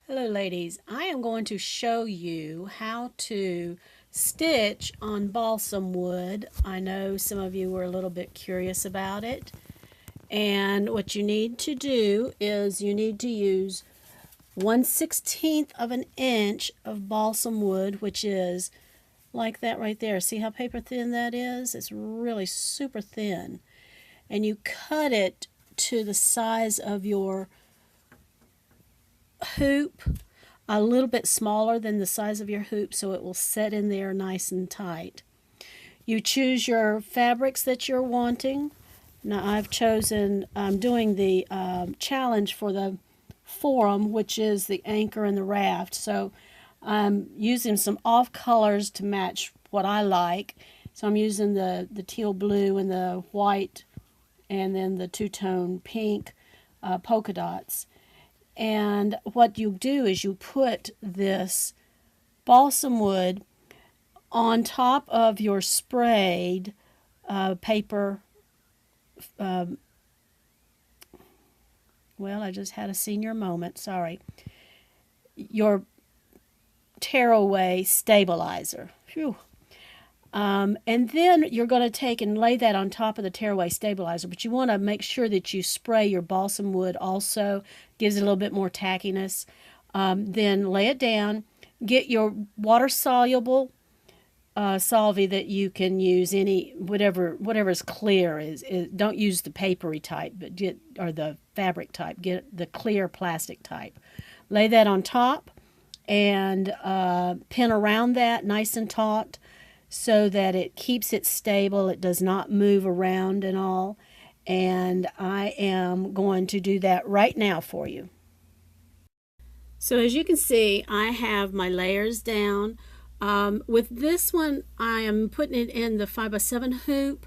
Hello ladies, I am going to show you how to stitch on balsam wood. I know some of you were a little bit curious about it. And what you need to do is you need to use 1/16 of an inch of balsam wood, which is like that right there. See how paper thin that is? It's really super thin. And you cut it to the size of your hoop, a little bit smaller than the size of your hoop, so it will set in there nice and tight. You choose your fabrics that you're wanting. Now I'm doing the challenge for the forum, which is the anchor and the raft. So I'm using some off colors to match what I like. So I'm using the teal blue and the white and then the two-tone pink polka dots. And what you do is you put this balsam wood on top of your sprayed paper. Well, I just had a senior moment, sorry. Your tearaway stabilizer. Phew. And then you're going to take and lay that on top of the tearaway stabilizer, but you want to make sure that you spray your balsam wood also. Gives it a little bit more tackiness. Then lay it down. Get your water-soluble solvay that you can use, whatever is clear. Don't use the papery type, but or the fabric type. Get the clear plastic type. Lay that on top and pin around that nice and taut, so that it keeps it stable. It does not move around and all. And I am going to do that right now for you. So as you can see, I have my layers down. With this one, I am putting it in the 5x7 hoop,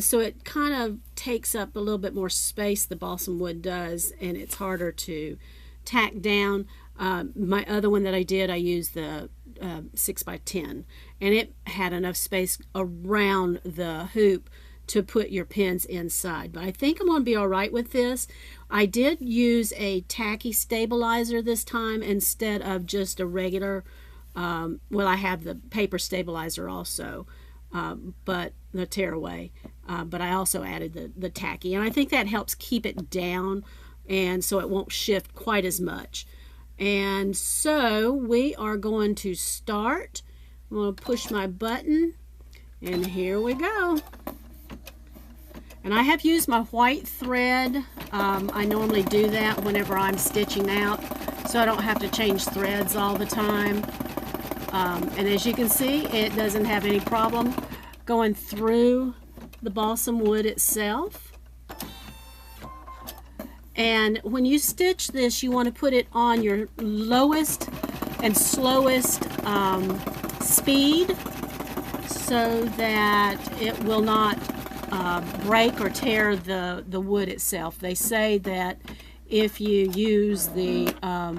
so it kind of takes up a little bit more space, the balsam wood does, and it's harder to tack down. My other one that I did, I used the 6x10, and it had enough space around the hoop to put your pins inside. But I think I'm going to be all right with this. I did use a tacky stabilizer this time instead of just a regular, well, I have the paper stabilizer also, but the tearaway, but I also added the tacky, and I think that helps keep it down, and so it won't shift quite as much. And so we are going to start. I'm going to push my button, and here we go. And I have used my white thread. I normally do that whenever I'm stitching out, so I don't have to change threads all the time. And as you can see, it doesn't have any problem going through the balsam wood itself. And when you stitch this, you want to put it on your lowest and slowest speed, so that it will not break or tear the wood itself. They say that if you use a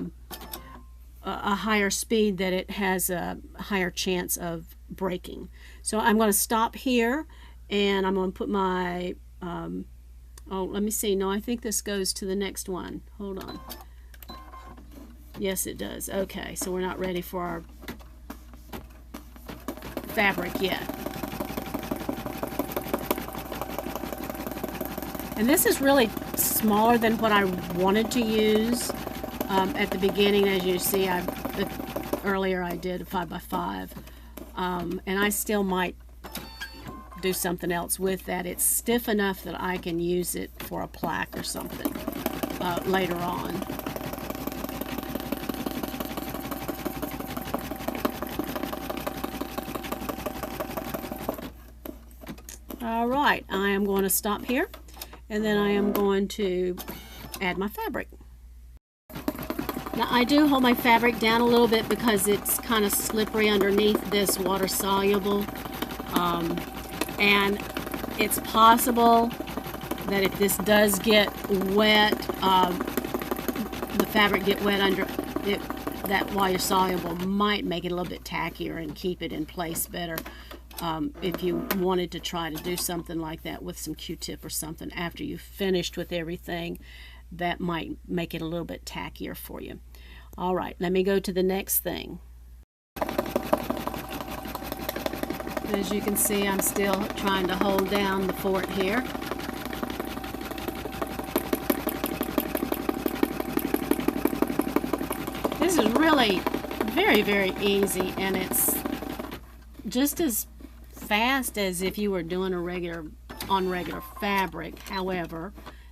higher speed, that it has a higher chance of breaking. So I'm going to stop here, and I'm going to put my oh, let me see. No, I think this goes to the next one. Hold on. Yes, it does. Okay, so we're not ready for our fabric yet. And this is really smaller than what I wanted to use at the beginning. As you see, earlier I did a 5x5, and I still might do something else with that. It's stiff enough that I can use it for a plaque or something later on. All right, I am going to stop here, and then I am going to add my fabric. Now I do hold my fabric down a little bit because it's kind of slippery underneath this water soluble. And it's possible that if this does get wet, the fabric get wet under it, that water soluble might make it a little bit tackier and keep it in place better. If you wanted to try to do something like that with some Q-tip or something after you've finished with everything, that might make it a little bit tackier for you. All right, let me go to the next thing. As you can see, I'm still trying to hold down the fort here. This is really very, very easy, and it's just as fast as if you were doing a regular fabric. However,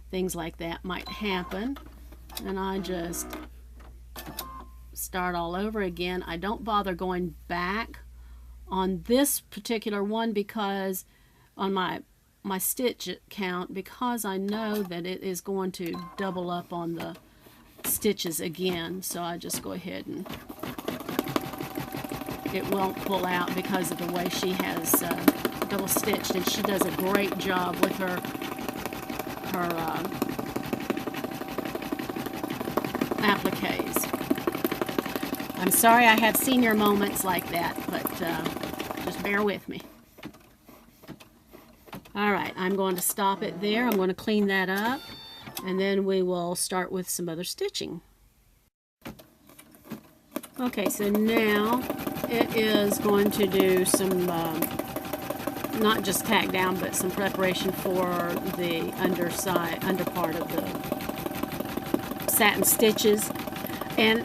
things like that might happen, and I just start all over again. I don't bother going back on this particular one because on my stitch count, because I know that it is going to double up on the stitches again, so I just go ahead and it won't pull out because of the way she has double stitched, and she does a great job with her appliques. I'm sorry I have senior moments like that, but just bear with me. Alright, I'm going to stop it there. I'm going to clean that up, and then we will start with some other stitching. Okay, so now it is going to do some, not just tack down, but some preparation for the under part of the satin stitches. And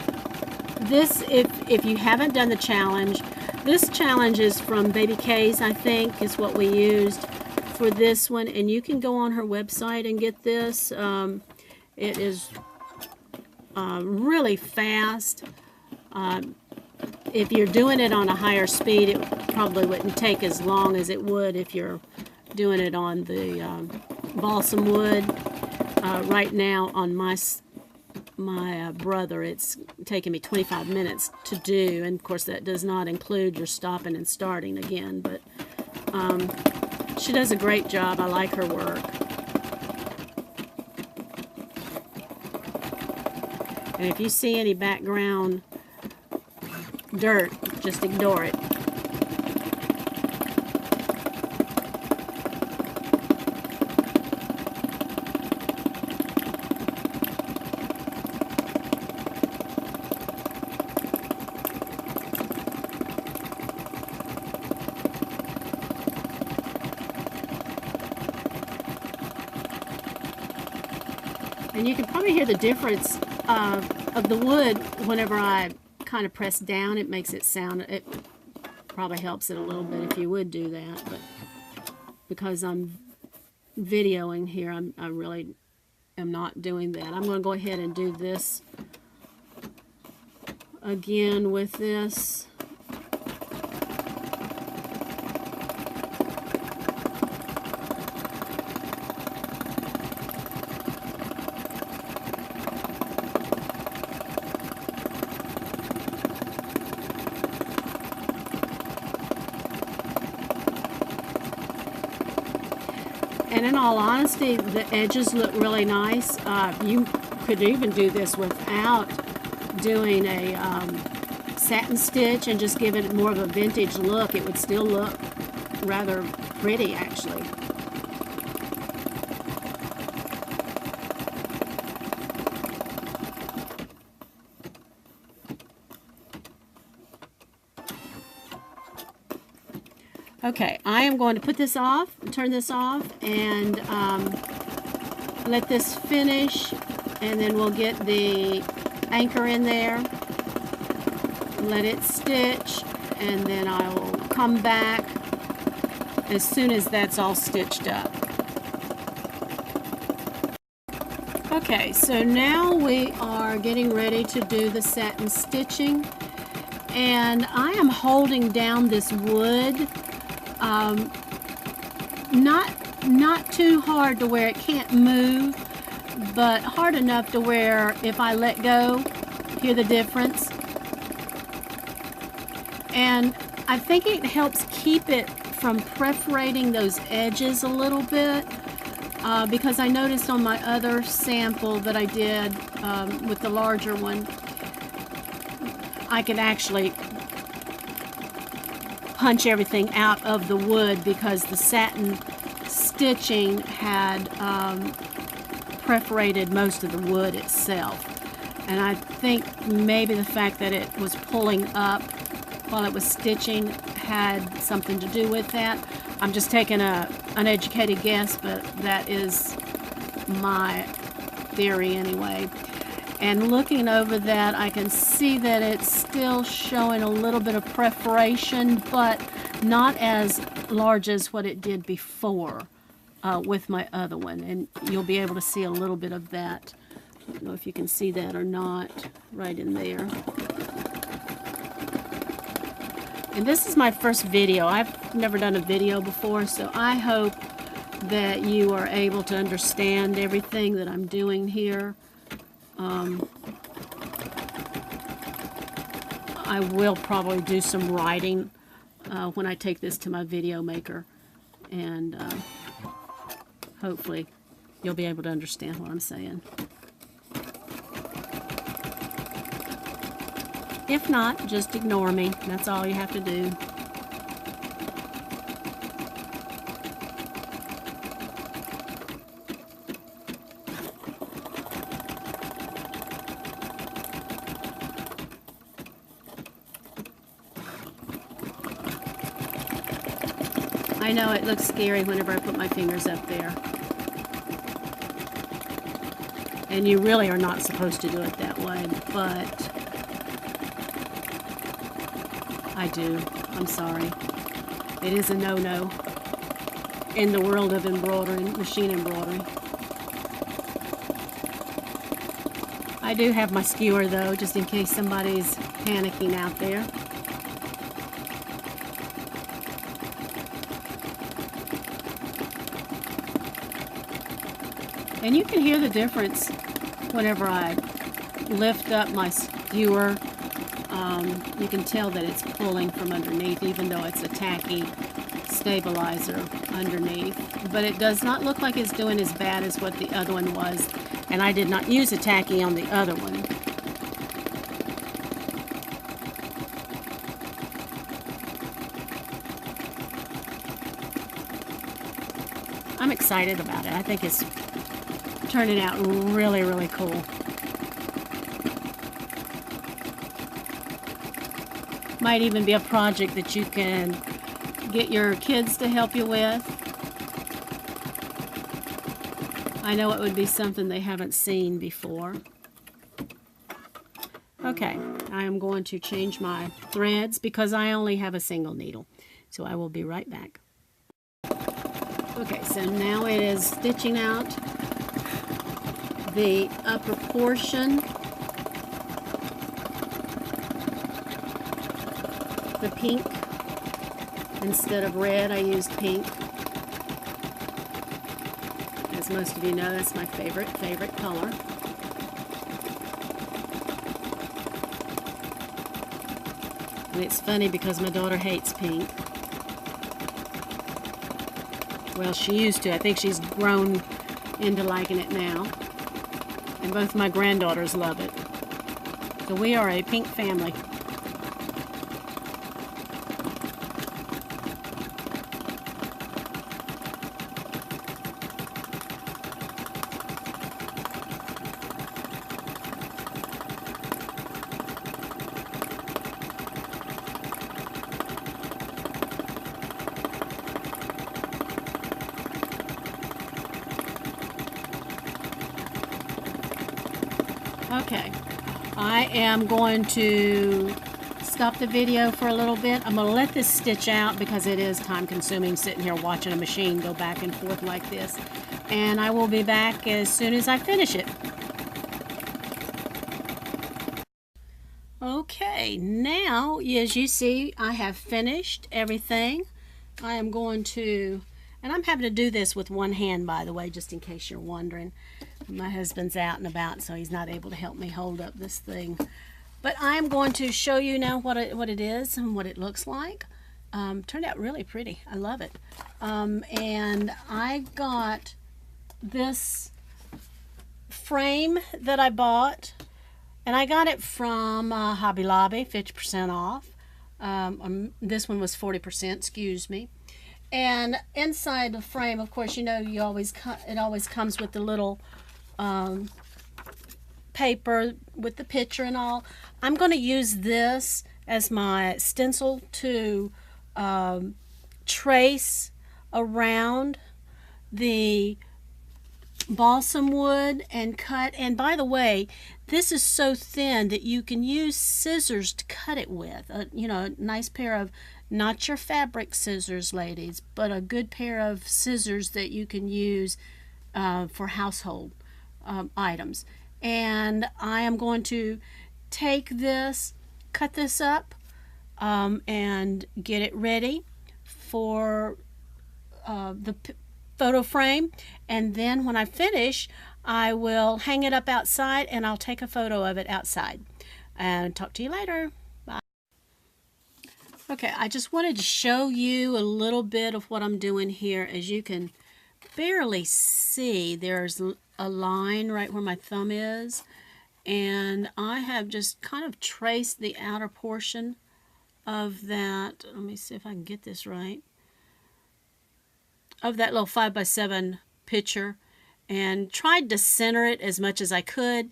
this, if you haven't done the challenge, this challenge is from Baby K's, I think, is what we used for this one. And you can go on her website and get this. It is really fast. If you're doing it on a higher speed, it probably wouldn't take as long as it would if you're doing it on the balsam wood. Right now on my brother, it's taken me 25 minutes to do, and of course that does not include your stopping and starting again, but she does a great job. I like her work. And if you see any background dirt, just ignore it. And you can probably hear the difference of the wood whenever I kind of press down. It makes it sound, it probably helps it a little bit if you would do that, but because I'm videoing here, I really am not doing that. I'm going to go ahead and do this again with this. And in all honesty, the edges look really nice. You could even do this without doing a satin stitch and just give it more of a vintage look. It would still look rather pretty, actually. Okay, I am going to put this off, turn this off, and let this finish, and then we'll get the anchor in there, let it stitch, and then I will come back as soon as that's all stitched up. Okay, so now we are getting ready to do the satin stitching, and I am holding down this wood. Not too hard to where it can't move, but hard enough to where if I let go, hear the difference. And I think it helps keep it from perforating those edges a little bit, because I noticed on my other sample that I did with the larger one, I could actually punch everything out of the wood because the satin stitching had perforated most of the wood itself. And I think maybe the fact that it was pulling up while it was stitching had something to do with that. I'm just taking an uneducated guess, but that is my theory anyway. And looking over that, I can see that it's still showing a little bit of perforation, but not as large as what it did before with my other one. And you'll be able to see a little bit of that. I don't know if you can see that or not, right in there. And this is my first video. I've never done a video before, so I hope that you are able to understand everything that I'm doing here. I will probably do some writing when I take this to my video maker, and hopefully you'll be able to understand what I'm saying. If not, just ignore me. That's all you have to do. I know it looks scary whenever I put my fingers up there. And you really are not supposed to do it that way, but I do. I'm sorry. It is a no-no in the world of embroidery, machine embroidery. I do have my skewer though, just in case somebody's panicking out there. And you can hear the difference whenever I lift up my skewer. You can tell that it's pulling from underneath, even though it's a tacky stabilizer underneath. But it does not look like it's doing as bad as what the other one was. And I did not use a tacky on the other one. I'm excited about it. I think it's turning out really, really cool. Might even be a project that you can get your kids to help you with. I know it would be something they haven't seen before. Okay, I am going to change my threads because I only have a single needle. So I will be right back. Okay, so now it is stitching out the upper portion. The pink. Instead of red, I used pink. As most of you know, that's my favorite color. And it's funny because my daughter hates pink. Well, she used to. I think she's grown into liking it now. And both my granddaughters love it. So we are a pink family. Okay, I am going to stop the video for a little bit. I'm going to let this stitch out because it is time consuming sitting here watching a machine go back and forth like this. And I will be back as soon as I finish it. Okay, now as you see, I have finished everything. I am going to, and I'm having to do this with one hand, by the way, just in case you're wondering. My husband's out and about, so he's not able to help me hold up this thing. But I'm going to show you now what it is and what it looks like. Turned out really pretty. I love it. And I got this frame that I bought, and I got it from Hobby Lobby, 50% off. This one was 40%, excuse me. And inside the frame, of course, you know, it always comes with the little paper with the picture and all. I'm going to use this as my stencil to trace around the balsam wood and cut. And by the way, this is so thin that you can use scissors to cut it with. You know, a nice pair of, not your fabric scissors, ladies, but a good pair of scissors that you can use for household items. And I am going to take this, cut this up, and get it ready for the photo frame. And then when I finish, I will hang it up outside and I'll take a photo of it outside. And talk to you later. Bye. Okay, I just wanted to show you a little bit of what I'm doing here. As you can barely see, there's a line right where my thumb is, and I have just kind of traced the outer portion of that. Let me see if I can get this right. Of that little 5x7 picture, and tried to center it as much as I could.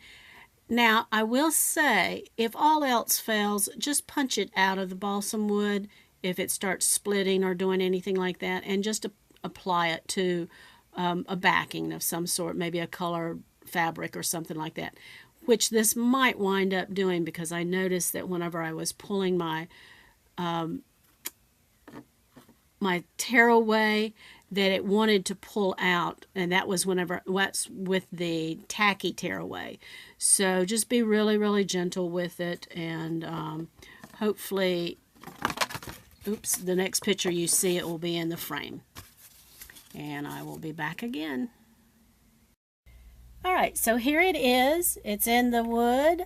Now, I will say, if all else fails, just punch it out of the balsam wood if it starts splitting or doing anything like that, and just apply it to a backing of some sort, maybe a color fabric or something like that, which this might wind up doing, because I noticed that whenever I was pulling my my tearaway, that it wanted to pull out, and that was what's with the tacky tearaway. So just be really, really gentle with it, and hopefully, oops, the next picture you see, it will be in the frame. And I will be back again. All right, so here it is. It's in the wood,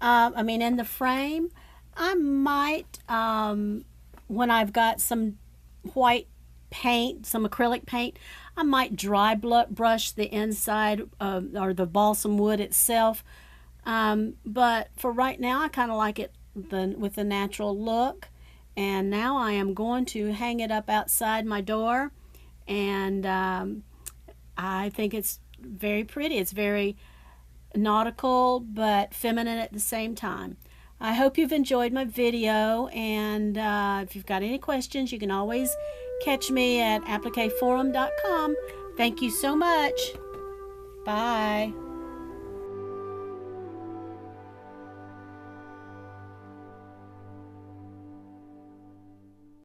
in the frame. I might, when I've got some white paint, some acrylic paint, I might dry brush the inside or the balsam wood itself. But for right now, I kind of like it with the natural look. And now I am going to hang it up outside my door. And I think it's very pretty. It's very nautical but feminine at the same time. I hope you've enjoyed my video, and if you've got any questions, you can always catch me at appliqueforum.com. Thank you so much. Bye.